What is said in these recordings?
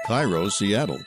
Cairo, Seattle.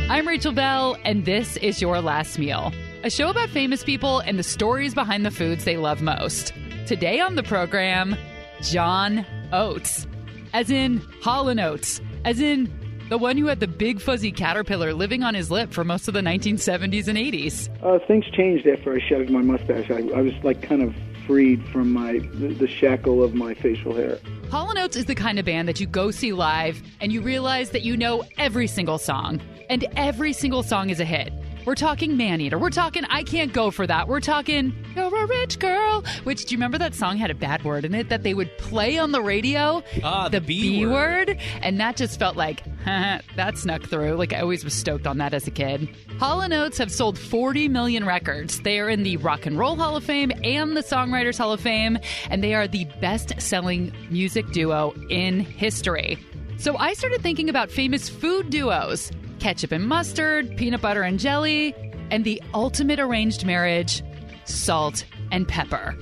I'm Rachel Bell, and this is Your Last Meal, a show about famous people and the stories behind the foods they love most. Today on the program, John Oates, as in Hall Oates, as in the one who had the big fuzzy caterpillar living on his lip for most of the 1970s and 80s. Things changed after I shaved my mustache. I was like kind of freed from the shackle of my facial hair. Hall & Oates is the kind of band that you go see live and you realize that you know every single song, and every single song is a hit. We're talking Maneater. We're talking I Can't Go For That. We're talking You're a Rich Girl, which, do you remember that song had a bad word in it that they would play on the radio? The B word. And that just felt like, that snuck through. Like, I always was stoked on that as a kid. Hall & Oates have sold 40 million records. They are in the Rock and Roll Hall of Fame and the Songwriters Hall of Fame, and they are the best-selling music duo in history. So I started thinking about famous food duos. Ketchup and mustard, peanut butter and jelly, and the ultimate arranged marriage, salt and pepper.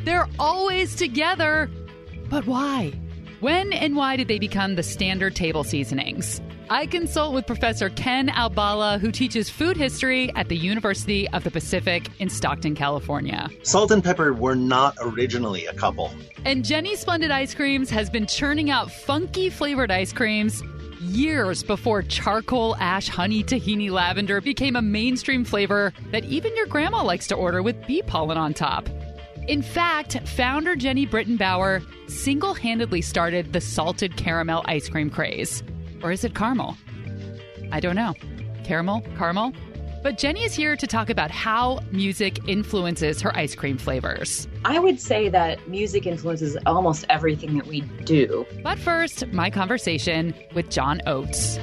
They're always together, but why? When and why did they become the standard table seasonings? I consult with Professor Ken Albala, who teaches food history at the University of the Pacific in Stockton, California. Salt and pepper were not originally a couple. And Jenny's Splendid Ice Creams has been churning out funky flavored ice creams years before charcoal, ash, honey, tahini, lavender became a mainstream flavor that even your grandma likes to order with bee pollen on top. In fact, founder Jenny Brittenbauer single-handedly started the salted caramel ice cream craze. Or is it caramel? I don't know. Caramel? But Jenny is here to talk about how music influences her ice cream flavors. I would say that music influences almost everything that we do. But first, my conversation with John Oates.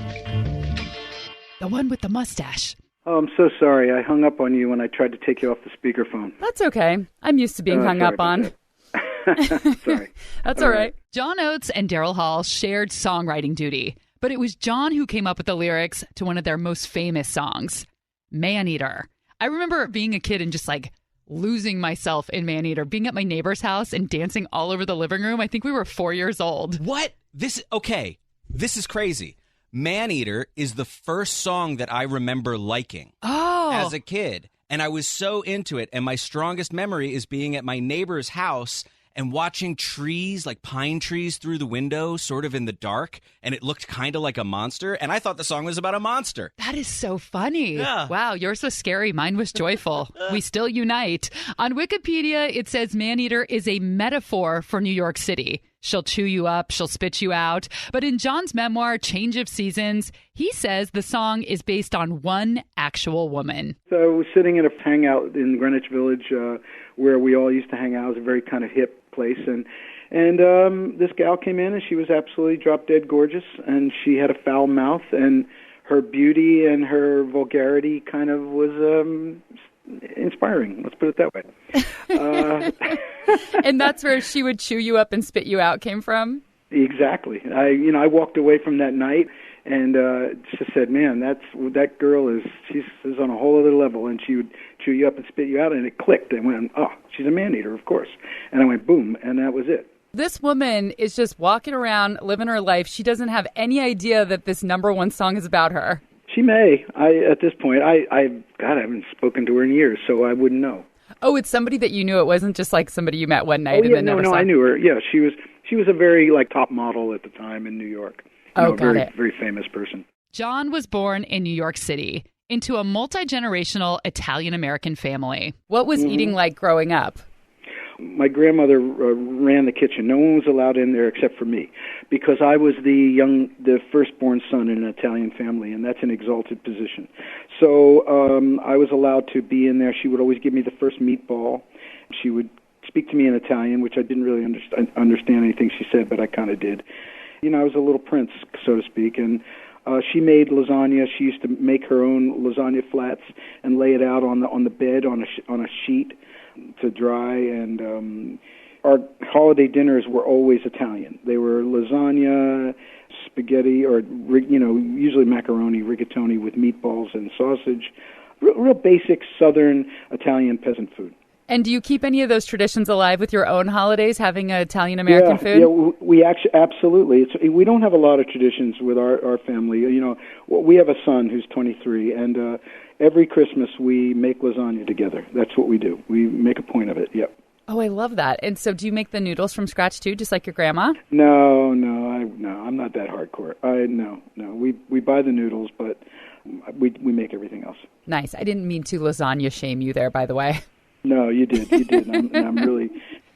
The one with the mustache. Oh, I'm so sorry. I hung up on you when I tried to take you off the speakerphone. That's okay. I'm used to being hung up on. Sorry. That's all right. John Oates and Daryl Hall shared songwriting duty, but it was John who came up with the lyrics to one of their most famous songs, Maneater. I remember being a kid and just like losing myself in Maneater, being at my neighbor's house and dancing all over the living room. I think we were 4 years old. What? This is crazy. Maneater is the first song that I remember liking as a kid. And I was so into it. And my strongest memory is being at my neighbor's house and watching trees, like pine trees, through the window, sort of in the dark, and it looked kind of like a monster, and I thought the song was about a monster. That is so funny. Yeah. Wow, yours was scary. Mine was joyful. We still unite. On Wikipedia, it says Maneater is a metaphor for New York City. She'll chew you up, she'll spit you out. But in John's memoir, Change of Seasons, he says the song is based on one actual woman. So I was sitting at a hangout in Greenwich Village where we all used to hang out. It was a very kind of hip place. And this gal came in, and she was absolutely drop-dead gorgeous, and she had a foul mouth, and her beauty and her vulgarity kind of was inspiring. Let's put it that way. And that's where she would chew you up and spit you out came from? Exactly. I walked away from that night and just said, man, that girl she's on a whole other level, and she would chew you up and spit you out, and it clicked. And went, oh, she's a man-eater, of course. And I went, boom, and that was it. This woman is just walking around, living her life. She doesn't have any idea that this number one song is about her. She may. At this point, I haven't spoken to her in years, so I wouldn't know. Oh, it's somebody that you knew. It wasn't just like somebody you met one night and then never saw. I knew her. Yeah, she was a very top model at the time in New York. A very, very famous person. John was born in New York City into a multi-generational Italian-American family. What was eating like growing up? My grandmother ran the kitchen. No one was allowed in there except for me, because I was the firstborn son in an Italian family, and that's an exalted position. So I was allowed to be in there. She would always give me the first meatball. She would speak to me in Italian, which I didn't really understand anything she said, but I kind of did. I was a little prince, so to speak, and she made lasagna. She used to make her own lasagna flats and lay it out on the bed on a sheet to dry, and our holiday dinners were always Italian. They were lasagna, spaghetti, or usually macaroni, rigatoni with meatballs and sausage, real basic Southern Italian peasant food. And do you keep any of those traditions alive with your own holidays, having Italian-American food? Yeah, we actually, absolutely. We don't have a lot of traditions with our family. We have a son who's 23, and every Christmas we make lasagna together. That's what we do. We make a point of it, yep. Oh, I love that. And so do you make the noodles from scratch, too, just like your grandma? No, I'm not that hardcore. No. We buy the noodles, but we make everything else. Nice. I didn't mean to lasagna shame you there, by the way. No, you did. I'm really,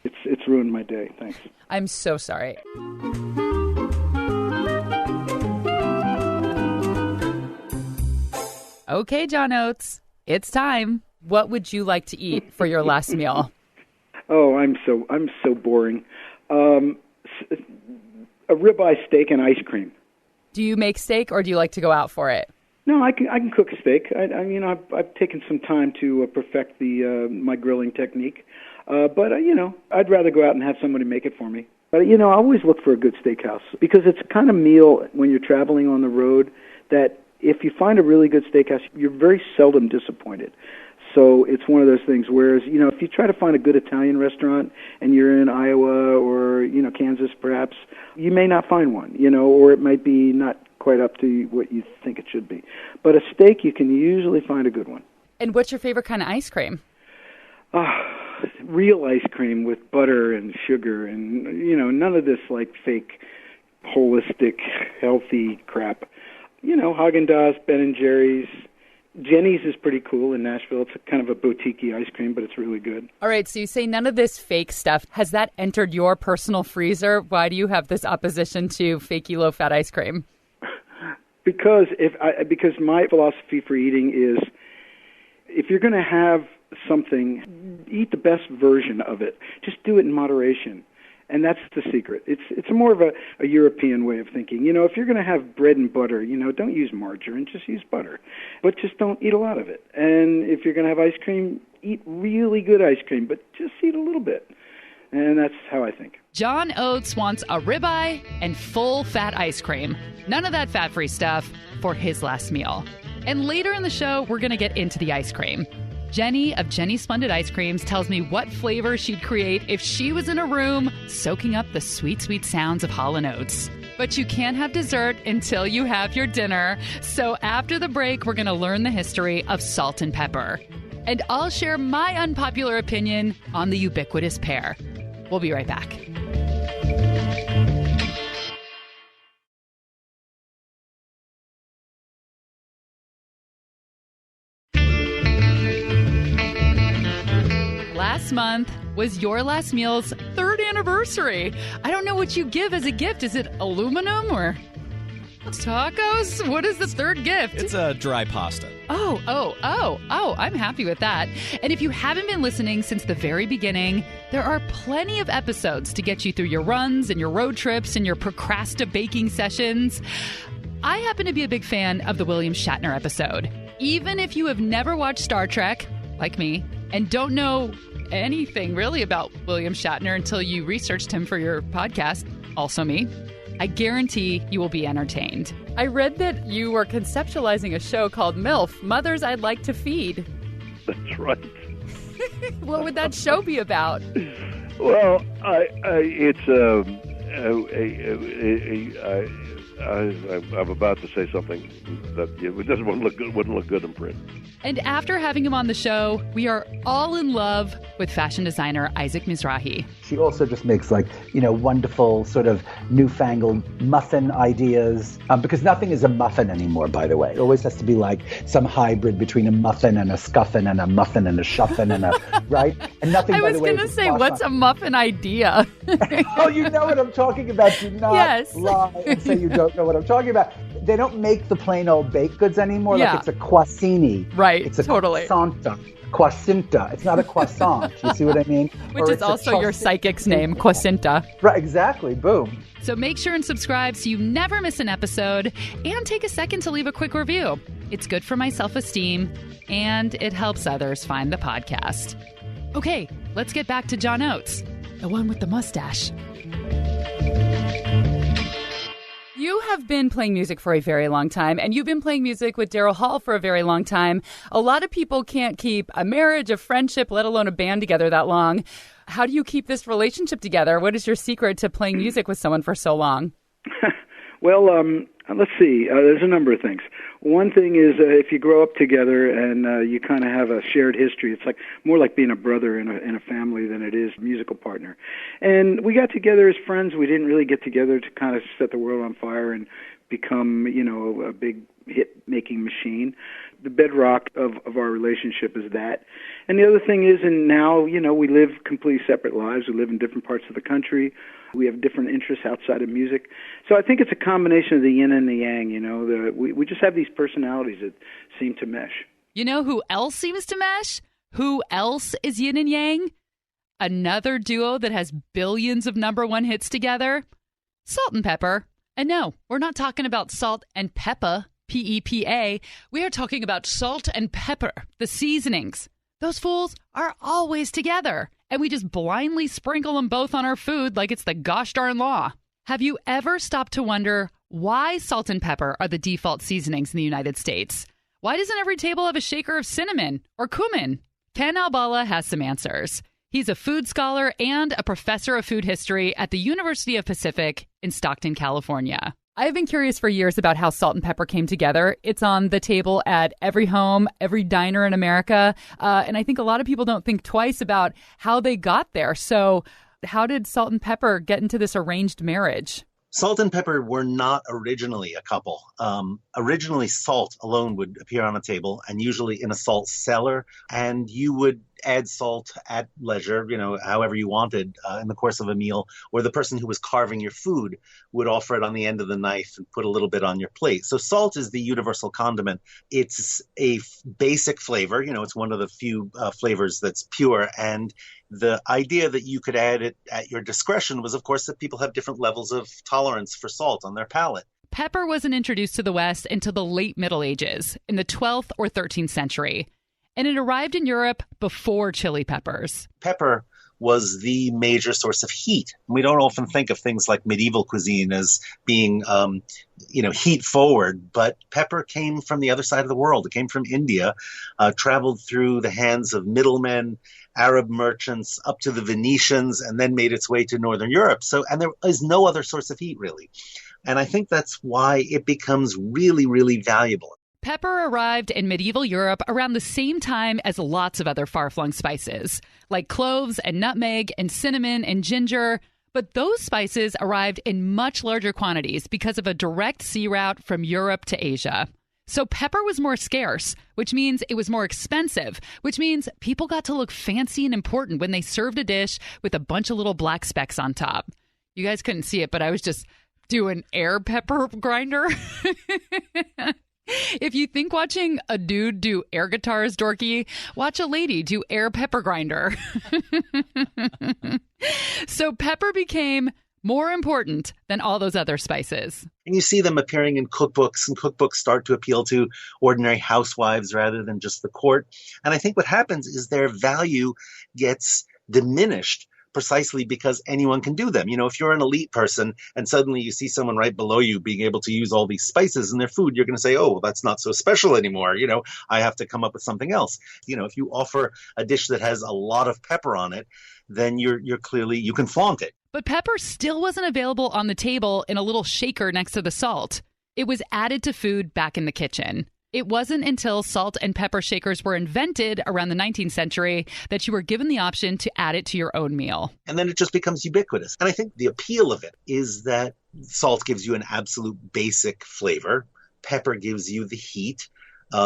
it's ruined my day. Thanks. I'm so sorry. Okay, John Oates, it's time. What would you like to eat for your last meal? Oh, I'm so boring. A ribeye steak and ice cream. Do you make steak, or do you like to go out for it? No, I can cook a steak. I've taken some time to perfect my grilling technique, but I'd rather go out and have somebody make it for me. But I always look for a good steakhouse because it's a kind of meal when you're traveling on the road that if you find a really good steakhouse, you're very seldom disappointed. So it's one of those things. Whereas if you try to find a good Italian restaurant and you're in Iowa or Kansas, perhaps you may not find one. Or it might be not quite up to what you think it should be. But a steak, you can usually find a good one. And what's your favorite kind of ice cream? Real ice cream with butter and sugar and, none of this like fake, holistic, healthy crap. Haagen-Dazs, Ben & Jerry's. Jenny's is pretty cool in Nashville. It's kind of a boutique-y ice cream, but it's really good. All right, so you say none of this fake stuff. Has that entered your personal freezer? Why do you have this opposition to fakey low-fat ice cream? Because my philosophy for eating is if you're going to have something, eat the best version of it. Just do it in moderation. And that's the secret. It's more of a European way of thinking. If you're going to have bread and butter, don't use margarine, just use butter. But just don't eat a lot of it. And if you're going to have ice cream, eat really good ice cream, but just eat a little bit. And that's how I think. John Oates wants a ribeye and full-fat ice cream. None of that fat-free stuff for his last meal. And later in the show, we're going to get into the ice cream. Jenny of Jenny's Splendid Ice Creams tells me what flavor she'd create if she was in a room soaking up the sweet, sweet sounds of Hall Oates. But you can't have dessert until you have your dinner. So after the break, we're going to learn the history of salt and pepper. And I'll share my unpopular opinion on the ubiquitous pear. We'll be right back. Last month was Your Last Meal's 3rd anniversary. I don't know what you give as a gift. Is it aluminum or tacos? What is the 3rd gift? It's a dry pasta. Oh, I'm happy with that. And if you haven't been listening since the very beginning, there are plenty of episodes to get you through your runs and your road trips and your procrasta baking sessions. I happen to be a big fan of the William Shatner episode. Even if you have never watched Star Trek, like me, and don't know anything really about William Shatner until you researched him for your podcast, also me, I guarantee you will be entertained. I read that you were conceptualizing a show called MILF, Mothers I'd Like to Feed. That's right. What would that show be about? Well, I'm about to say something that it doesn't wouldn't look good in print. And after having him on the show, we are all in love with fashion designer Isaac Mizrahi. She also just makes wonderful sort of newfangled muffin ideas. Because nothing is a muffin anymore, by the way. It always has to be like some hybrid between a muffin and a scuffin and a muffin and a shuffin and a, right? And nothing, by the way, I was going to say, what's a muffin idea? Oh, you know what I'm talking about. Do not lie and say you don't know what I'm talking about. They don't make the plain old baked goods anymore. Yeah. Like it's a croissini. Right, it's a totally. Croissinta. It's not a croissant. You see what I mean? Which is also your psychic's name, Croissinta. Right, exactly. Boom. So make sure and subscribe so you never miss an episode, and take a second to leave a quick review. It's good for my self-esteem, and it helps others find the podcast. Okay, let's get back to John Oates, the one with the mustache. You have been playing music for a very long time, and you've been playing music with Daryl Hall for a very long time. A lot of people can't keep a marriage, a friendship, let alone a band together that long. How do you keep this relationship together? What is your secret to playing music with someone for so long? Well, let's see. There's a number of things. One thing is if you grow up together and you kind of have a shared history, it's like more like being a brother in a family than it is a musical partner. And we got together as friends. We didn't really get together to kind of set the world on fire and become, a big hit-making machine. The bedrock of our relationship is that. And the other thing is, and now, we live completely separate lives. We live in different parts of the country. We have different interests outside of music. So I think it's a combination of the yin and the yang, we just have these personalities that seem to mesh. You know who else seems to mesh? Who else is yin and yang? Another duo that has billions of number one hits together? Salt and Pepper. And no, we're not talking about Salt and Peppa, P-E-P-A. We are talking about Salt and Pepper, the seasonings. Those fools are always together, and we just blindly sprinkle them both on our food like it's the gosh darn law. Have you ever stopped to wonder why salt and pepper are the default seasonings in the United States? Why doesn't every table have a shaker of cinnamon or cumin? Ken Albala has some answers. He's a food scholar and a professor of food history at the University of Pacific in Stockton, California. I've been curious for years about how salt and pepper came together. It's on the table at every home, every diner in America. And I think a lot of people don't think twice about how they got there. So how did salt and pepper get into this arranged marriage? Salt and pepper were not originally a couple. Originally, salt alone would appear on a table, and usually in a salt cellar, and you would add salt at leisure, however you wanted in the course of a meal, or the person who was carving your food would offer it on the end of the knife and put a little bit on your plate. So salt is the universal condiment. It's a basic flavor. It's one of the few flavors that's pure, and the idea that you could add it at your discretion was, of course, that people have different levels of tolerance for salt on their palate. Pepper wasn't introduced to the West until the late Middle Ages, in the 12th or 13th century. And it arrived in Europe before chili peppers. Pepper was the major source of heat. We don't often think of things like medieval cuisine as being, heat forward, but pepper came from the other side of the world. It came from India, traveled through the hands of middlemen, Arab merchants, up to the Venetians, and then made its way to Northern Europe. And there is no other source of heat, really. And I think that's why it becomes really, really valuable. Pepper arrived in medieval Europe around the same time as lots of other far-flung spices, like cloves and nutmeg and cinnamon and ginger. But those spices arrived in much larger quantities because of a direct sea route from Europe to Asia. So pepper was more scarce, which means it was more expensive, which means people got to look fancy and important when they served a dish with a bunch of little black specks on top. You guys couldn't see it, but I was just doing air pepper grinder. If you think watching a dude do air guitar is dorky, watch a lady do air pepper grinder. So pepper became more important than all those other spices. And you see them appearing in cookbooks, and cookbooks start to appeal to ordinary housewives rather than just the court. And I think what happens is their value gets diminished precisely because anyone can do them. If you're an elite person and suddenly you see someone right below you being able to use all these spices in their food, you're going to say, oh, well, that's not so special anymore. I have to come up with something else. If you offer a dish that has a lot of pepper on it, then you're clearly, you can flaunt it. But pepper still wasn't available on the table in a little shaker next to the salt. It was added to food back in the kitchen. It wasn't until salt and pepper shakers were invented around the 19th century that you were given the option to add it to your own meal. And then it just becomes ubiquitous. And I think the appeal of it is that salt gives you an absolute basic flavor. Pepper gives you the heat.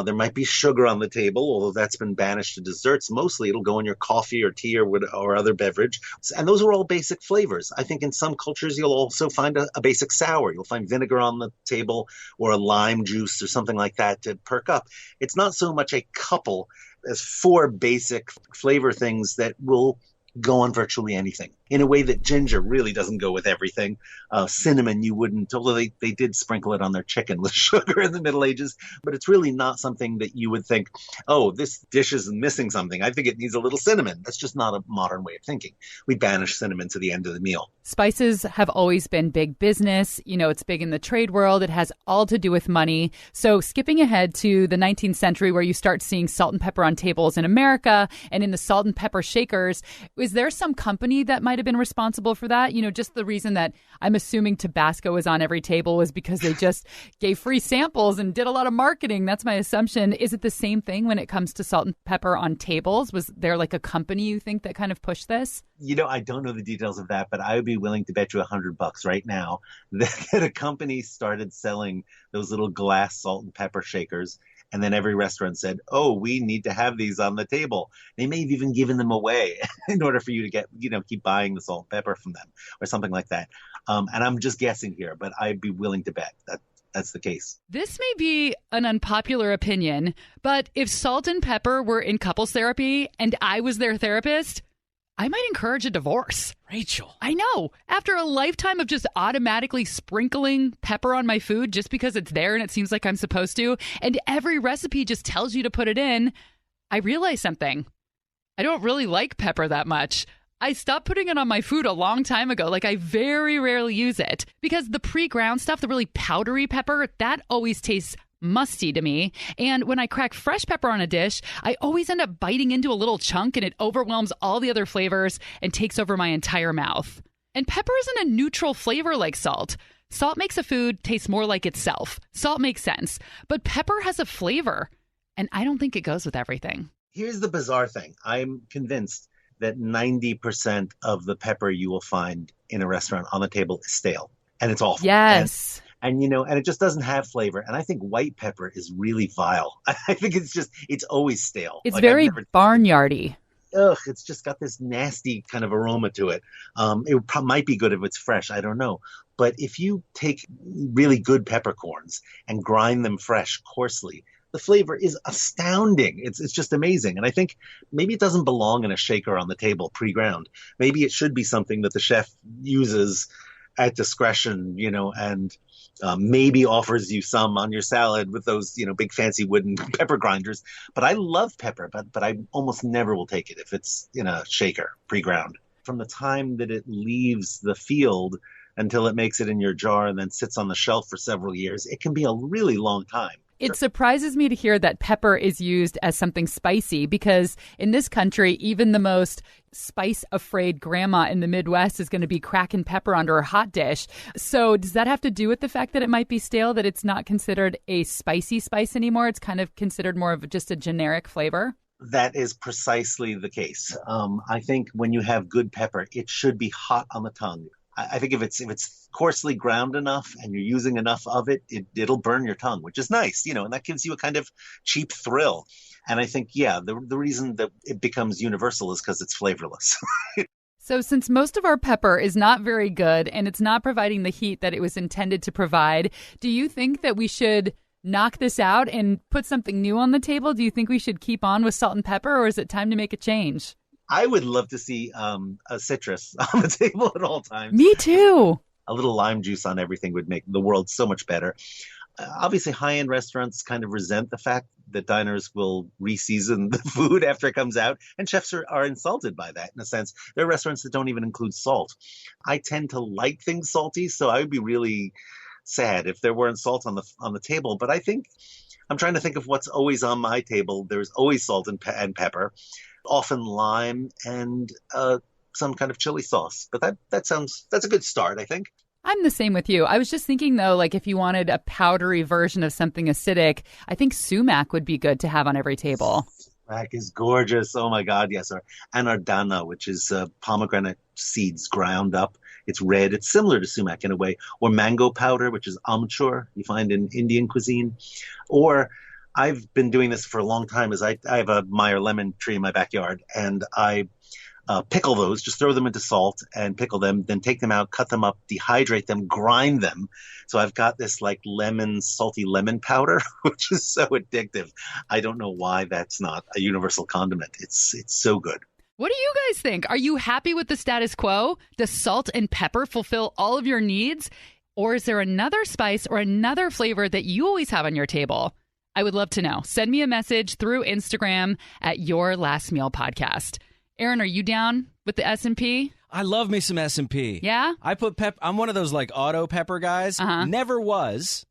There might be sugar on the table, although that's been banished to desserts. Mostly it'll go in your coffee or tea or other beverage. And those are all basic flavors. I think in some cultures you'll also find a basic sour. You'll find vinegar on the table or a lime juice or something like that to perk up. It's not so much a couple as four basic flavor things that will go on virtually anything in a way that ginger really doesn't go with everything. Cinnamon, you wouldn't, although they did sprinkle it on their chicken with sugar in the Middle Ages, but it's really not something that you would think, oh, this dish is missing something. I think it needs a little cinnamon. That's just not a modern way of thinking. We banish cinnamon to the end of the meal. Spices have always been big business. You know, it's big in the trade world. It has all to do with money. So skipping ahead to the 19th century where you start seeing salt and pepper on tables in America and in the salt and pepper shakers, is there some company that might have been responsible for that? You know, just the reason that I'm assuming Tabasco was on every table was because they just gave free samples and did a lot of marketing. That's my assumption. Is it the same thing when it comes to salt and pepper on tables? Was there like a company you think that kind of pushed this? You know, I don't know the details of that, but I would be willing to bet you $100 right now that a company started selling those little glass salt and pepper shakers. And then every restaurant said, oh, we need to have these on the table. They may have even given them away in order for you to get, keep buying the salt and pepper from them or something like that. And I'm just guessing here, but I'd be willing to bet that that's the case. This may be an unpopular opinion, but if salt and pepper were in couples therapy and I was their therapist, I might encourage a divorce. Rachel. I know. After a lifetime of just automatically sprinkling pepper on my food just because it's there and it seems like I'm supposed to, and every recipe just tells you to put it in, I realized something. I don't really like pepper that much. I stopped putting it on my food a long time ago. Like, I very rarely use it because the pre-ground stuff, the really powdery pepper, that always tastes musty to me. And when I crack fresh pepper on a dish, I always end up biting into a little chunk and it overwhelms all the other flavors and takes over my entire mouth. And pepper isn't a neutral flavor like salt. Salt makes a food taste more like itself. Salt makes sense. But pepper has a flavor, and I don't think it goes with everything. Here's the bizarre thing. I'm convinced that 90% of the pepper you will find in a restaurant on the table is stale. And it's awful. Yes. And it just doesn't have flavor. And I think white pepper is really vile. I think it's always stale. It's very barnyardy. Ugh, it's just got this nasty kind of aroma to it. It might be good if it's fresh. I don't know. But if you take really good peppercorns and grind them fresh, coarsely, the flavor is astounding. It's just amazing. And I think maybe it doesn't belong in a shaker on the table pre-ground. Maybe it should be something that the chef uses at discretion, and maybe offers you some on your salad with those, big fancy wooden pepper grinders. But I love pepper, but I almost never will take it if it's in a shaker pre-ground. From the time that it leaves the field until it makes it in your jar and then sits on the shelf for several years, it can be a really long time. It surprises me to hear that pepper is used as something spicy because in this country, even the most spice-afraid grandma in the Midwest is going to be cracking pepper onto her hot dish. So does that have to do with the fact that it might be stale, that it's not considered a spicy spice anymore? It's kind of considered more of just a generic flavor? That is precisely the case. I think when you have good pepper, it should be hot on the tongue. I think if it's coarsely ground enough and you're using enough of it, it'll burn your tongue, which is nice, and that gives you a kind of cheap thrill. And I think, the reason that it becomes universal is because it's flavorless. So since most of our pepper is not very good and it's not providing the heat that it was intended to provide, do you think that we should knock this out and put something new on the table? Do you think we should keep on with salt and pepper, or is it time to make a change? I would love to see a citrus on the table at all times. Me too. A little lime juice on everything would make the world so much better. Obviously, high-end restaurants kind of resent the fact that diners will re-season the food after it comes out, and chefs are insulted by that, in a sense. There are restaurants that don't even include salt. I tend to like things salty, so I would be really sad if there weren't salt on the table. But I think I'm trying to think of what's always on my table. There's always salt and pepper. Often lime and some kind of chili sauce. But that's a good start, I think. I'm the same with you. I was just thinking, though, like if you wanted a powdery version of something acidic, I think sumac would be good to have on every table. Sumac is gorgeous. Oh, my God, yes. Or anardana, which is pomegranate seeds ground up. It's red. It's similar to sumac in a way. Or mango powder, which is amchur, you find in Indian cuisine. Or I've been doing this for a long time. I have a Meyer lemon tree in my backyard, and I pickle those, just throw them into salt and pickle them, then take them out, cut them up, dehydrate them, grind them. So I've got this like salty lemon powder, which is so addictive. I don't know why that's not a universal condiment. It's so good. What do you guys think? Are you happy with the status quo? Does salt and pepper fulfill all of your needs? Or is there another spice or another flavor that you always have on your table? I would love to know. Send me a message through Instagram at Your Last Meal Podcast. Aaron, are you down with the S&P? I love me some S&P. Yeah? I put I'm one of those like auto pepper guys. Never was.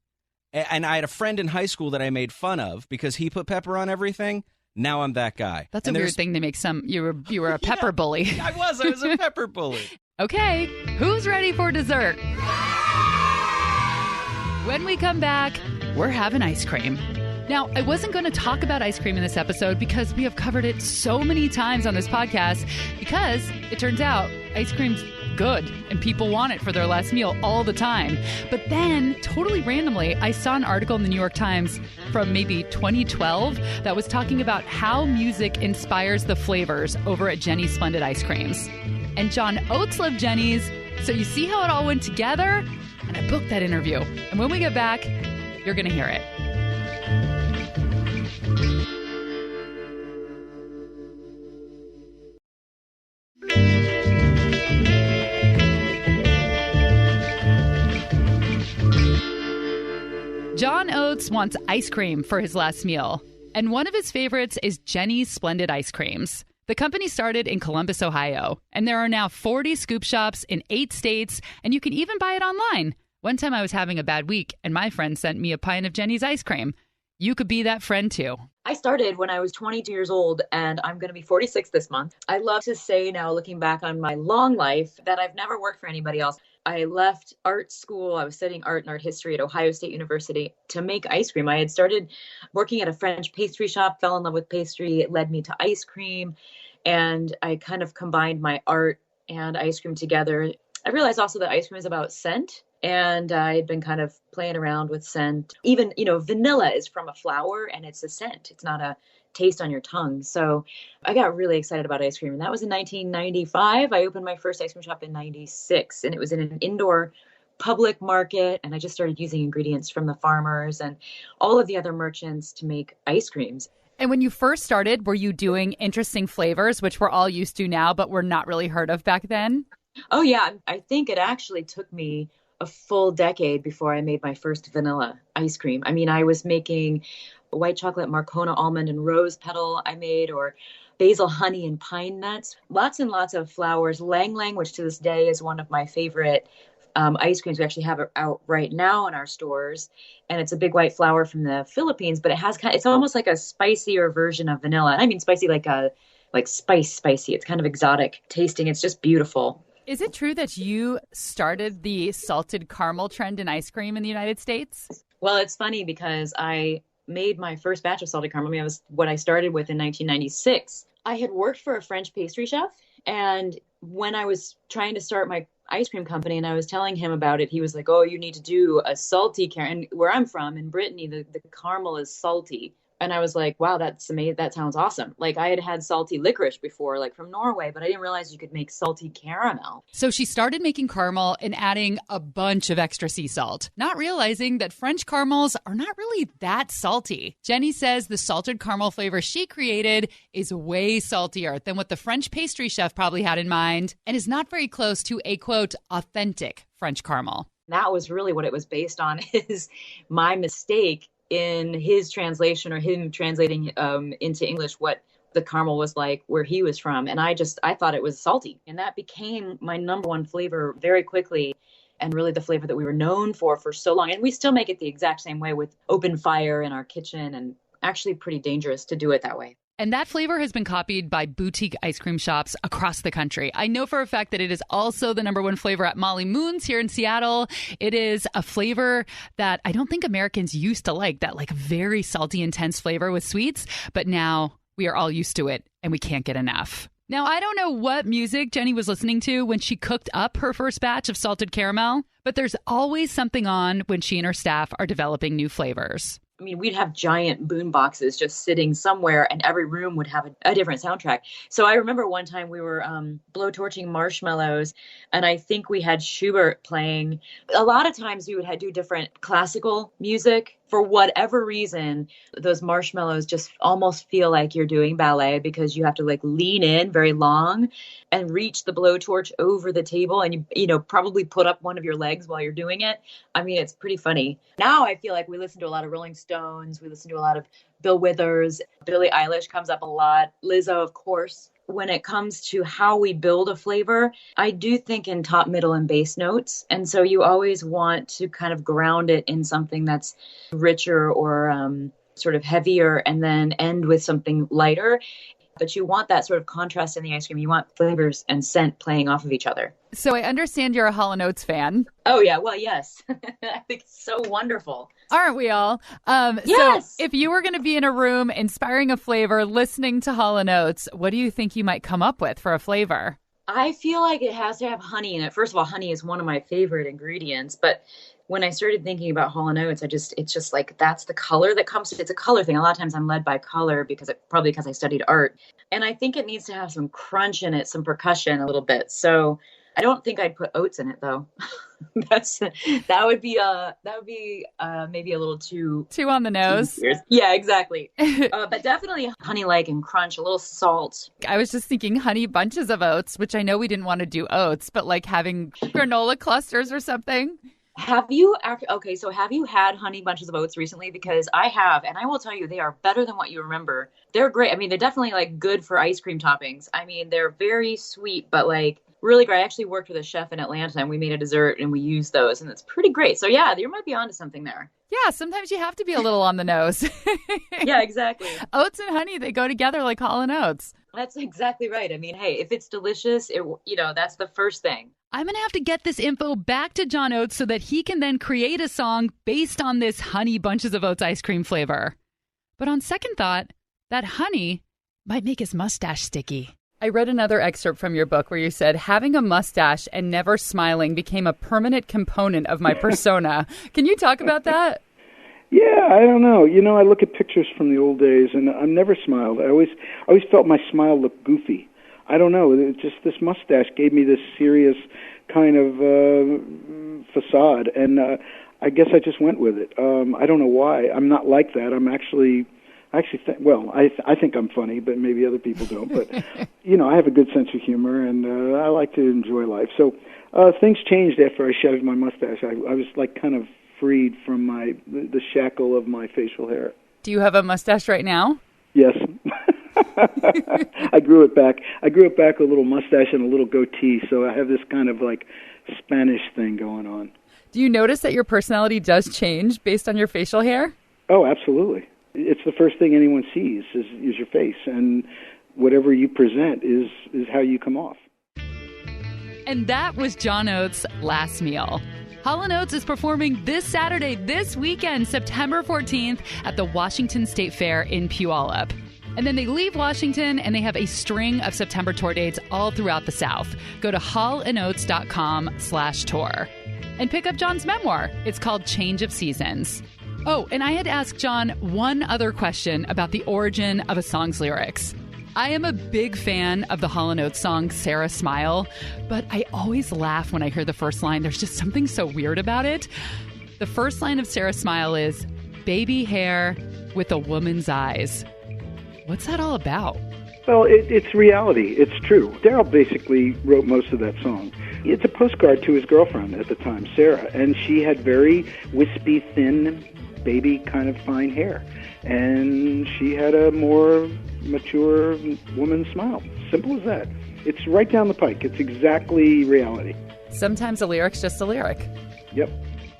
And I had a friend in high school that I made fun of because he put pepper on everything. Now I'm that guy. That's a weird thing to make you were a pepper bully. I was a pepper bully. Okay, who's ready for dessert? When we come back, we're having ice cream. Now, I wasn't going to talk about ice cream in this episode because we have covered it so many times on this podcast because it turns out ice cream's good and people want it for their last meal all the time. But then, totally randomly, I saw an article in the New York Times from maybe 2012 that was talking about how music inspires the flavors over at Jenny's Splendid Ice Creams. And John Oates loved Jenny's, so you see how it all went together? And I booked that interview. And when we get back, you're going to hear it. John Oates wants ice cream for his last meal, and one of his favorites is Jenny's Splendid Ice Creams. The company started in Columbus, Ohio, and there are now 40 scoop shops in 8 states, and you can even buy it online. One time I was having a bad week, and my friend sent me a pint of Jenny's ice cream. You could be that friend, too. I started when I was 22 years old, and I'm going to be 46 this month. I love to say now, looking back on my long life, that I've never worked for anybody else. I left art school. I was studying art and art history at Ohio State University to make ice cream. I had started working at a French pastry shop, fell in love with pastry. It led me to ice cream, and I kind of combined my art and ice cream together. I realized also that ice cream is about scent. And I had been kind of playing around with scent. Even, vanilla is from a flower and it's a scent. It's not a taste on your tongue. So I got really excited about ice cream. And that was in 1995. I opened my first ice cream shop in 96. And it was in an indoor public market. And I just started using ingredients from the farmers and all of the other merchants to make ice creams. And when you first started, were you doing interesting flavors, which we're all used to now, but were not really heard of back then? Oh, yeah. I think it actually took me a full decade before I made my first vanilla ice cream. I mean, I was making white chocolate Marcona almond and rose petal I made, or basil honey and pine nuts, lots and lots of flowers. Lang Lang, which to this day is one of my favorite ice creams. We actually have it out right now in our stores. And it's a big white flower from the Philippines, but it's almost like a spicier version of vanilla. And I mean spicy like spicy. It's kind of exotic tasting. It's just beautiful. Is it true that you started the salted caramel trend in ice cream in the United States? Well, it's funny because I made my first batch of salted caramel. I mean, it was what I started with in 1996. I had worked for a French pastry chef, and when I was trying to start my ice cream company and I was telling him about it, he was like, oh, you need to do a salty caramel. And where I'm from, in Brittany, the caramel is salty. And I was like, wow, that's amazing. That sounds awesome. Like I had salty licorice before, like from Norway, but I didn't realize you could make salty caramel. So she started making caramel and adding a bunch of extra sea salt, not realizing that French caramels are not really that salty. Jenny says the salted caramel flavor she created is way saltier than what the French pastry chef probably had in mind and is not very close to a, quote, authentic French caramel. That was really what it was based on, is my mistake in his translation, or him translating into English what the caramel was like where he was from. And I thought it was salty. And that became my number one flavor very quickly, and really the flavor that we were known for so long. And we still make it the exact same way with open fire in our kitchen, and actually pretty dangerous to do it that way. And that flavor has been copied by boutique ice cream shops across the country. I know for a fact that it is also the number one flavor at Molly Moon's here in Seattle. It is a flavor that I don't think Americans used to like, that like very salty, intense flavor with sweets. But now we are all used to it and we can't get enough. Now, I don't know what music Jenny was listening to when she cooked up her first batch of salted caramel, but there's always something on when she and her staff are developing new flavors. I mean, we'd have giant boom boxes just sitting somewhere, and every room would have a different soundtrack. So I remember one time we were blowtorching marshmallows, and I think we had Schubert playing. A lot of times we would do different classical music for whatever reason, those marshmallows just almost feel like you're doing ballet because you have to like lean in very long and reach the blowtorch over the table and you probably put up one of your legs while you're doing it. I mean, it's pretty funny. Now I feel like we listen to a lot of Rolling Stones. We listen to a lot of Bill Withers. Billie Eilish comes up a lot. Lizzo, of course. When it comes to how we build a flavor, I do think in top, middle, and base notes. And so you always want to kind of ground it in something that's richer or sort of heavier and then end with something lighter. But you want that sort of contrast in the ice cream. You want flavors and scent playing off of each other. So I understand you're a Hall & Oates fan. Oh, yeah. Well, yes. I think it's so wonderful. Aren't we all? Yes. So if you were going to be in a room inspiring a flavor, listening to Hall & Oates, what do you think you might come up with for a flavor? I feel like it has to have honey in it. First of all, honey is one of my favorite ingredients. But when I started thinking about Hall & Oates, it's just like that's the color that comes. It's a color thing. A lot of times I'm led by color probably because I studied art. And I think it needs to have some crunch in it, some percussion a little bit. So I don't think I'd put oats in it though. that would be maybe a little too on the nose. Yeah, exactly. But definitely honey-like and crunch, a little salt. I was just thinking honey bunches of oats, which I know we didn't want to do oats, but like having granola clusters or something. Have you had honey bunches of oats recently? Because I have, and I will tell you, they are better than what you remember. They're great. I mean, they're definitely like good for ice cream toppings. I mean, they're very sweet, but like really great. I actually worked with a chef in Atlanta and we made a dessert and we used those and it's pretty great. So yeah, you might be onto something there. Yeah, sometimes you have to be a little on the nose. Yeah, exactly. Oats and honey, they go together like Hall & Oates. That's exactly right. I mean, hey, if it's delicious, that's the first thing. I'm going to have to get this info back to John Oates so that he can then create a song based on this honey bunches of oats ice cream flavor. But on second thought, that honey might make his mustache sticky. I read another excerpt from your book where you said, having a mustache and never smiling became a permanent component of my persona. Can you talk about that? Yeah, I don't know. I look at pictures from the old days, and I've never smiled. I always felt my smile looked goofy. I don't know. It's just this mustache gave me this serious kind of facade, and I guess I just went with it. I don't know why. I'm not like that. I think I'm funny, but maybe other people don't. But I have a good sense of humor, and I like to enjoy life. So things changed after I shaved my mustache. I was like kind of freed from the shackle of my facial hair. Do you have a mustache right now? Yes. I grew it back. A little mustache and a little goatee, so I have this kind of like Spanish thing going on. Do you notice that your personality does change based on your facial hair? Oh, absolutely. It's the first thing anyone sees is your face, and whatever you present is how you come off. And that was John Oates' Last Meal. Hall & Oates is performing this Saturday, this weekend, September 14th, at the Washington State Fair in Puyallup. And then they leave Washington, and they have a string of September tour dates all throughout the South. Go to hallandoates.com/tour and pick up John's memoir. It's called Change of Seasons. Oh, and I had asked John one other question about the origin of a song's lyrics. I am a big fan of the Hall & Oates song, Sarah Smile, but I always laugh when I hear the first line. There's just something so weird about it. The first line of Sarah Smile is, baby hair with a woman's eyes. What's that all about? Well, it's reality. It's true. Daryl basically wrote most of that song. It's a postcard to his girlfriend at the time, Sarah, and she had very wispy, thin, baby kind of fine hair. And she had a more mature woman's smile. Simple as that. It's right down the pike. It's exactly reality. Sometimes a lyric's just a lyric. Yep.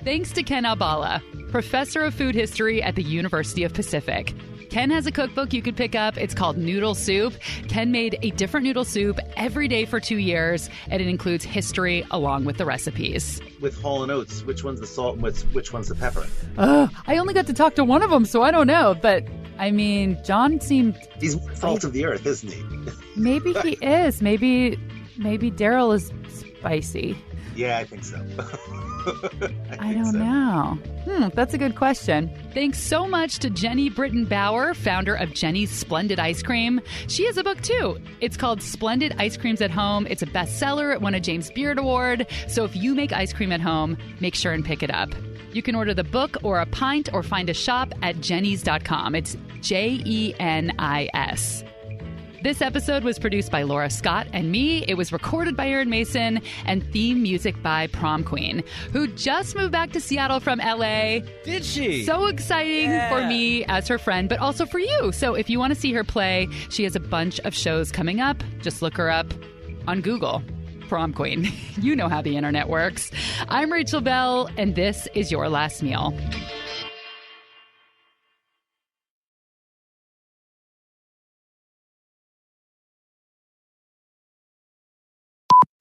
Thanks to Ken Albala, professor of food history at the University of Pacific. Ken has a cookbook you could pick up. It's called Noodle Soup. Ken made a different noodle soup every day for 2 years, and it includes history along with the recipes. With Hall & Oates, which one's the salt and which one's the pepper? I only got to talk to one of them, so I don't know. But, I mean, John seemed... He's salt of the earth, isn't he? Maybe he is. Maybe Daryl is spicy. Yeah, I think so. I don't know. That's a good question. Thanks so much to Jenny Britton Bauer, founder of Jenny's Splendid Ice Cream. She has a book, too. It's called Splendid Ice Creams at Home. It's a bestseller. It won a James Beard Award. So if you make ice cream at home, make sure and pick it up. You can order the book or a pint or find a shop at jennys.com. It's JENIS. This episode was produced by Laura Scott and me. It was recorded by Aaron Mason and theme music by Prom Queen, who just moved back to Seattle from LA. Did she? So exciting for me as her friend, but also for you. So if you want to see her play, she has a bunch of shows coming up. Just look her up on Google. Prom Queen. You know how the internet works. I'm Rachel Bell, and this is Your Last Meal.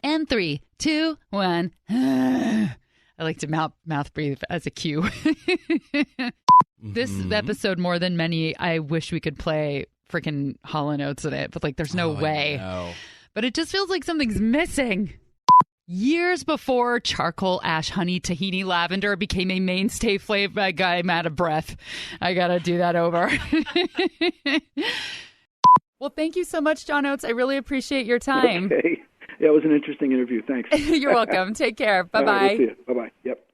And 3, 2, 1. I like to mouth breathe as a cue. This episode, more than many, I wish we could play freaking Hall Oates in it, but like, there's no way. But it just feels like something's missing. Years before charcoal, ash, honey, tahini, lavender became a mainstay flavor, I'm out of breath. I gotta do that over. Well, thank you so much, John Oates. I really appreciate your time. Okay. Yeah, it was an interesting interview. Thanks. You're welcome. Take care. Bye-bye. Right, we'll see you. Bye-bye. Yep.